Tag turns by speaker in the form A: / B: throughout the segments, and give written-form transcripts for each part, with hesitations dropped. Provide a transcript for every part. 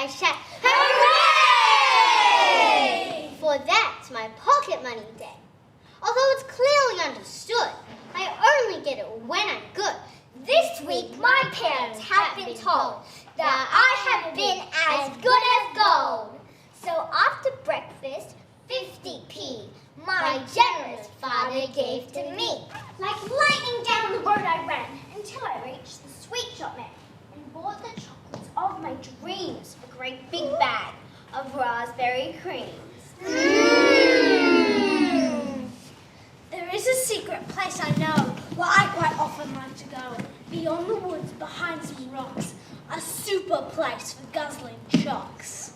A: I shout, hooray! For that's my pocket money day. Although it's clearly understood, I only get it when I'm good.
B: This week, my parents have been told that I have been as good as gold. So after breakfast, 50p, my generous father gave to me. Like lightning down the road I ran until I reached the sweet shop man and bought the chocolates of my dreams, a great big bag of raspberry creams. There is a secret place I know where I quite often like to go. Beyond the woods, behind some rocks, a super place for guzzling shocks.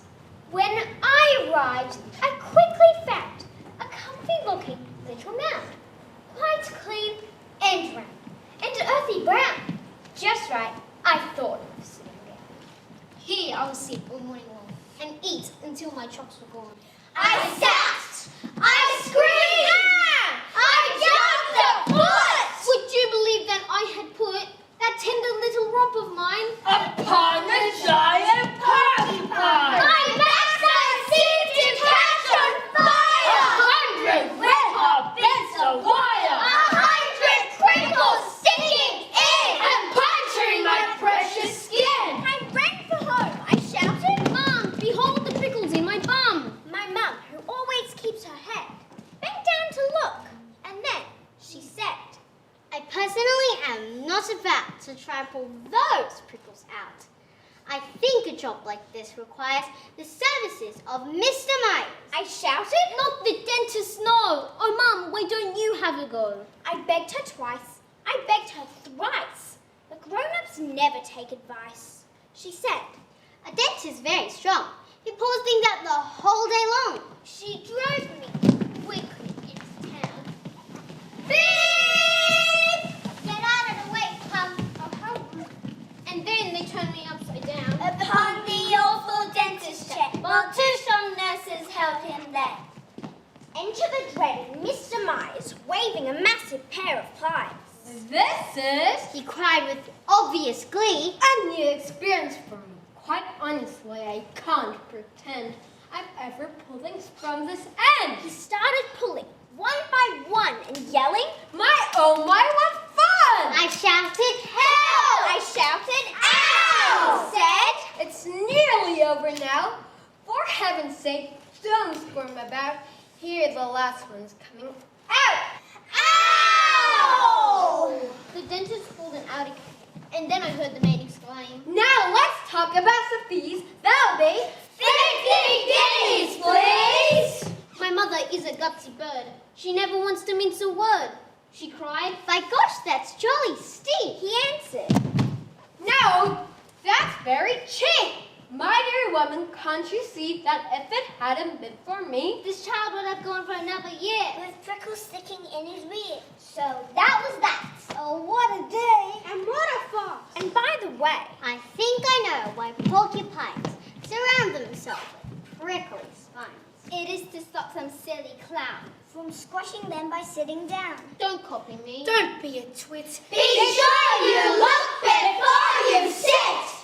B: When I arrived, I quickly found a comfy-looking little mound, quite clean and round, and earthy brown. Just right, I thought of sitting down. Here I will sit all morning long and eat until my chocks were gone. I sat! I screamed! I jumped the foot!
A: Would you believe that I had put that tender little romp of mine
C: upon the giant porcupine?
B: My backside seemed to catch on fire!
C: 100 red-hot bits of wire!
B: 100 crinkles sticking in!
C: And puncturing my precious skin!
B: I ran for home. I shouted,
A: Mom, behold the prickles in my bum.
B: My mum, who always keeps her head, bent down to look, and then she said,
A: I personally am not about to try to pull those prickles out. I think a job like this requires the services of Mr. Myers.
B: I shouted,
A: Not the dentist, no. Oh, Mum, why don't you have a go?
B: I begged her twice. I begged her thrice. The grown-ups never take advice. She said,
A: A dentist is very strong. He pulls things out the whole day long.
B: she drove me quickly into town.
A: Beep!
B: Get out of the way, Pum.
A: And then they turn me upside down.
B: Upon the awful dentist chair, while two strong nurses held him there. Enter the dreaded Mr. Myers, waving a massive pair of pliers.
C: This is
A: He cried with obvious glee.
C: a new experience for me. Quite honestly, I can't pretend I've ever pulled things from this end.
B: He started pulling one by one and yelling,
C: Oh my, what fun!
A: I shouted,
B: "Help!" I shouted, "Ow!" Said,
C: It's nearly over now. For heaven's sake, don't squirm about. Here the last one's coming out.
B: "Ow!"
A: The dentist pulled it out again. And then I heard the maid exclaim,
C: Now let's talk about the fees. That'll be
B: 50 guineas, please.
A: My mother is a gutsy bird. She never wants to mince a word. She cried, By gosh, that's jolly steep.
B: He answered,
C: No, that's very cheap. My dear woman, can't you see that if it hadn't been for me,
A: This child would have gone for another year.
B: with prickles sticking in his beard. So that was that. Oh, what a day. And what a farce. And by the way,
A: I think I know why porcupines surround themselves with prickly spines.
B: it is to stop some silly clown from squashing them by sitting down.
A: Don't copy me.
C: don't be a twit.
B: Be sure you look before you sit.